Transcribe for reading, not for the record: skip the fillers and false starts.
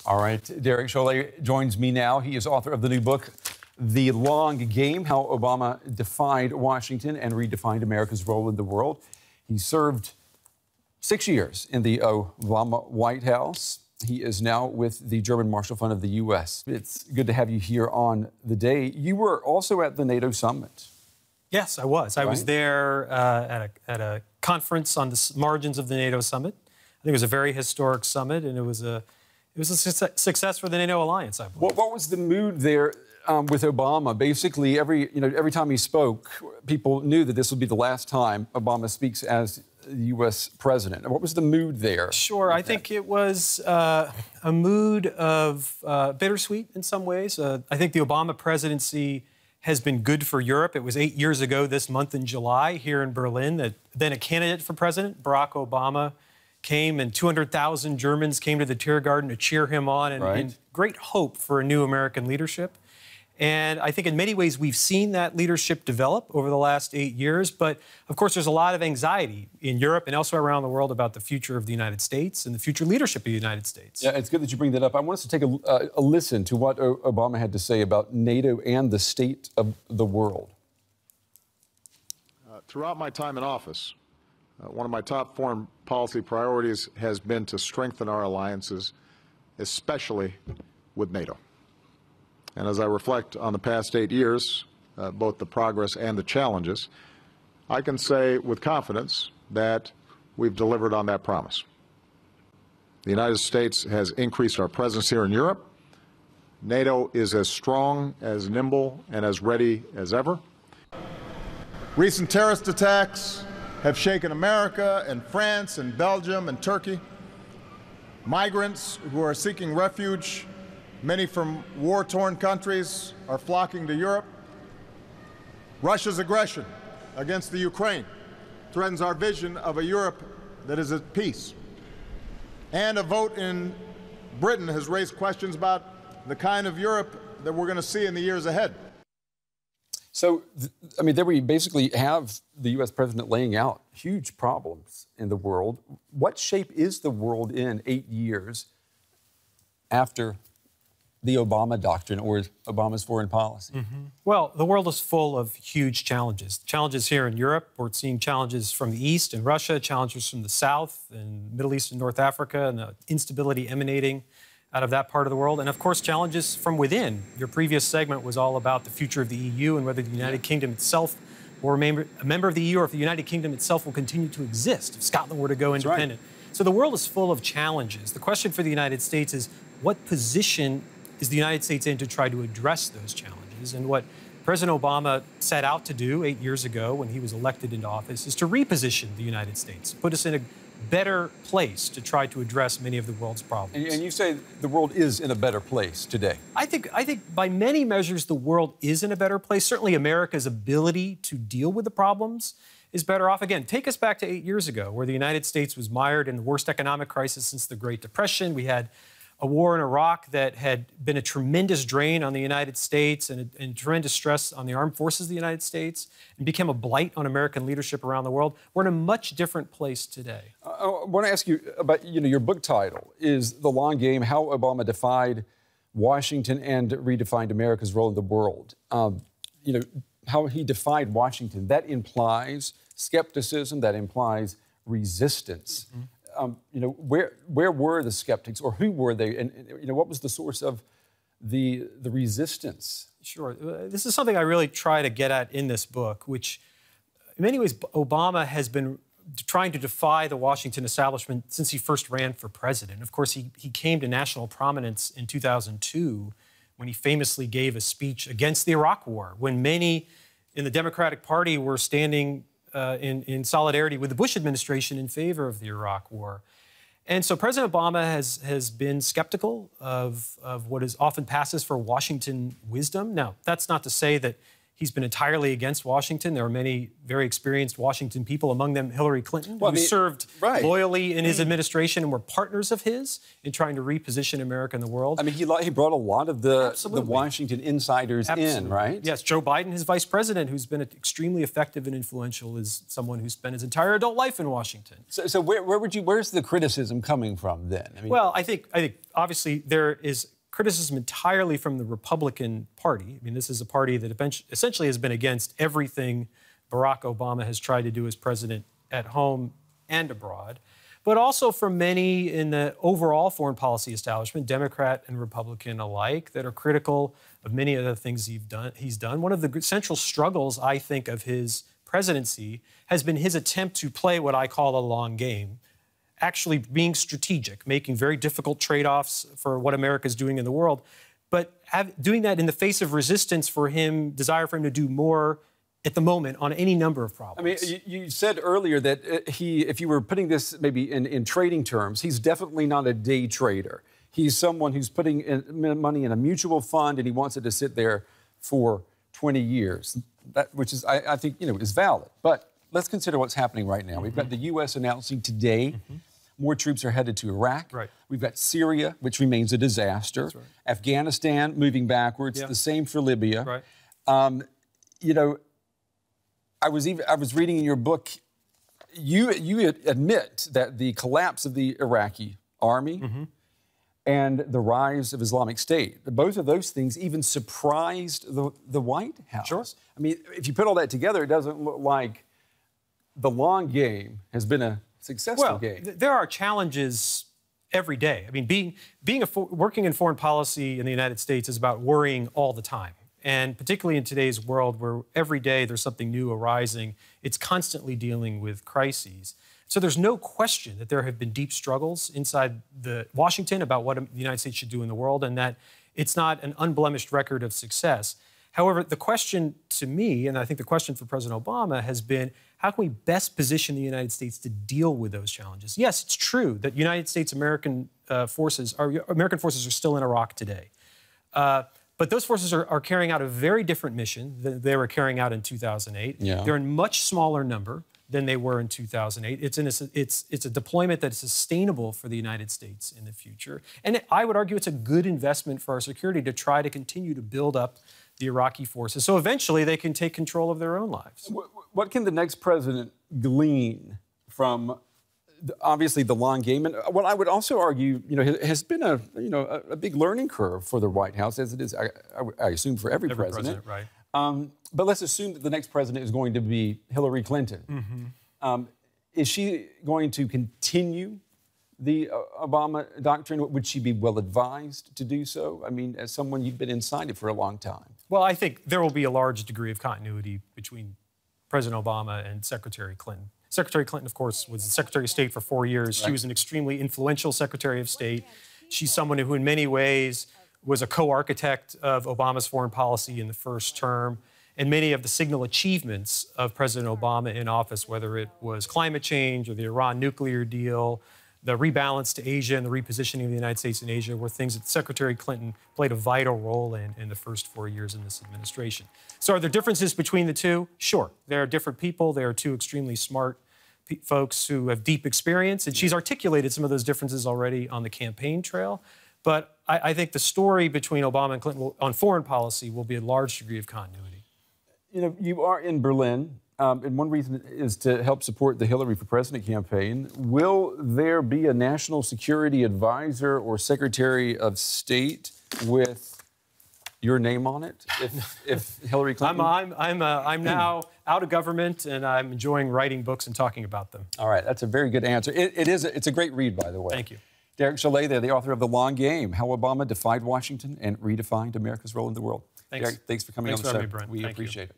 All right, Derek Chollet joins me now. He is author of the new book, The Long Game, How Obama Defied Washington and Redefined America's Role in the World. He served 6 years in the Obama White House. He is now with the German Marshall Fund of the U.S. It's good to have you here on the day. You were also at the NATO summit. Yes, I was. I was there at a conference on the margins of the NATO summit. I think it was a very historic summit, and it was a success for the NATO alliance, I believe. What was the mood there with Obama? Basically, every time he spoke, people knew that this would be the last time Obama speaks as the U.S. president. What was the mood there? Sure, I think it was a mood of bittersweet in some ways. I think the Obama presidency has been good for Europe. It was 8 years ago this month in July here in Berlin that then a candidate for president, Barack Obama, came and 200,000 Germans came to the Tiergarten to cheer him on and great hope for a new American leadership. And I think in many ways we've seen that leadership develop over the last 8 years. But of course, there's a lot of anxiety in Europe and elsewhere around the world about the future of the United States and the future leadership of the United States. Yeah, it's good that you bring that up. I want us to take a listen to what Obama had to say about NATO and the state of the world. Throughout my time in office, one of my top foreign policy priorities has been to strengthen our alliances, especially with NATO. And as I reflect on the past 8 years, both the progress and the challenges, I can say with confidence that we've delivered on that promise. The United States has increased our presence here in Europe. NATO is as strong, as nimble, and as ready as ever. Recent terrorist attacks have shaken America and France and Belgium and Turkey. Migrants who are seeking refuge, many from war-torn countries, are flocking to Europe. Russia's aggression against the Ukraine threatens our vision of a Europe that is at peace. And a vote in Britain has raised questions about the kind of Europe that we're going to see in the years ahead. So, there we basically have the U.S. president laying out huge problems in the world. What shape is the world in 8 years after the Obama doctrine or Obama's foreign policy? Well, the world is full of huge challenges. Challenges here in Europe. We're seeing challenges from the East and Russia, challenges from the South and Middle East and North Africa, and the instability emanating out of that part of the world. And of course, challenges from within. Your previous segment was all about the future of the EU and whether the United Kingdom itself will remain a member of the EU or if the United Kingdom itself will continue to exist if Scotland were to go independent. So the world is full of challenges. The question for the United States is, what position is the United States in to try to address those challenges? And what President Obama set out to do 8 years ago when he was elected into office is to reposition the United States, put us in a better place to try to address many of the world's problems. And you say the world is in a better place today. I think by many measures the world is in a better place. Certainly America's ability to deal with the problems is better off. Again, take us back to 8 years ago where the United States was mired in the worst economic crisis since the Great Depression. We had a war in Iraq that had been a tremendous drain on the United States and tremendous stress on the armed forces of the United States and became a blight on American leadership around the world. We're in a much different place today. I want to ask you about, your book title is The Long Game, How Obama Defied Washington and Redefined America's Role in the World. How he defied Washington, that implies skepticism, that implies resistance. Where were the skeptics, or who were they, and what was the source of the resistance? Sure. This is something I really try to get at in this book, which in many ways Obama has been trying to defy the Washington establishment since he first ran for president. Of course, he came to national prominence in 2002 when he famously gave a speech against the Iraq War, when many in the Democratic Party were standing in solidarity with the Bush administration in favor of the Iraq War. And so President Obama has been skeptical of what is often passes for Washington wisdom. Now, that's not to say that He's been entirely against Washington. There are many very experienced Washington people, among them Hillary Clinton, who served loyally in his administration and were partners of his in trying to reposition America in the world. I mean, he brought a lot of the Washington insiders in, right? Yes, Joe Biden, his vice president, who's been extremely effective and influential, is someone who spent his entire adult life in Washington. So where's the criticism coming from then? I mean, well, I think obviously there is criticism entirely from the Republican Party. I mean, this is a party that essentially has been against everything Barack Obama has tried to do as president at home and abroad, but also from many in the overall foreign policy establishment, Democrat and Republican alike, that are critical of many of the things he's done. One of the central struggles, I think, of his presidency has been his attempt to play what I call a long game, actually being strategic, making very difficult trade-offs for what America is doing in the world, but doing that in the face of resistance desire for him to do more at the moment on any number of problems. I mean, you said earlier that if you were putting this maybe in trading terms, he's definitely not a day trader. He's someone who's putting money in a mutual fund and he wants it to sit there for 20 years, which is, I think, is valid. But let's consider what's happening right now. We've got the U.S. announcing today more troops are headed to Iraq. Right. We've got Syria, which remains a disaster. That's right. Afghanistan moving backwards. The same for Libya. Right. I was reading in your book, you admit that the collapse of the Iraqi army and the rise of Islamic State, both of those things even surprised the White House. Sure. I mean, if you put all that together, it doesn't look like the long game has been a successful game. There are challenges every day. I mean, working in foreign policy in the United States is about worrying all the time. And particularly in today's world where every day there's something new arising, it's constantly dealing with crises. So there's no question that there have been deep struggles inside Washington about what the United States should do in the world, and that it's not an unblemished record of success. However, the question to me, and I think the question for President Obama, has been, how can we best position the United States to deal with those challenges? Yes, it's true that American forces are still in Iraq today. But those forces are carrying out a very different mission than they were carrying out in 2008. Yeah. They're in much smaller number than they were in 2008. It's a deployment that is sustainable for the United States in the future. And I would argue it's a good investment for our security to try to continue to build up the Iraqi forces so eventually they can take control of their own lives. What can the next president glean from, obviously, the long game? And what I would also argue, has been a big learning curve for the White House, as it is, I assume, for every president. Right. But let's assume that the next president is going to be Hillary Clinton. Is she going to continue the Obama doctrine? Would she be well advised to do so? I mean, as someone, you've been inside it for a long time. Well, I think there will be a large degree of continuity between President Obama and Secretary Clinton. Secretary Clinton, of course, was the Secretary of State for 4 years. Right. She was an extremely influential Secretary of State. She's someone who, in many ways, was a co-architect of Obama's foreign policy in the first term. And many of the signal achievements of President Obama in office, whether it was climate change or the Iran nuclear deal, the rebalance to Asia and the repositioning of the United States in Asia, were things that Secretary Clinton played a vital role in the first 4 years in this administration. So are there differences between the two? Sure. There are different people. There are two extremely smart folks who have deep experience, and she's articulated some of those differences already on the campaign trail. But I think the story between Obama and Clinton on foreign policy will be a large degree of continuity. You are in Berlin, and one reason is to help support the Hillary for President campaign. Will there be a national security advisor or Secretary of State with your name on it if Hillary Clinton? I'm now out of government, and I'm enjoying writing books and talking about them. All right, that's a very good answer. It's a great read, by the way. Thank you. Derek Chollet, the author of The Long Game, How Obama Defied Washington and Redefined America's Role in the World. Thanks. Derek, thanks for coming on the show. Thanks for having me, Brent. We appreciate it.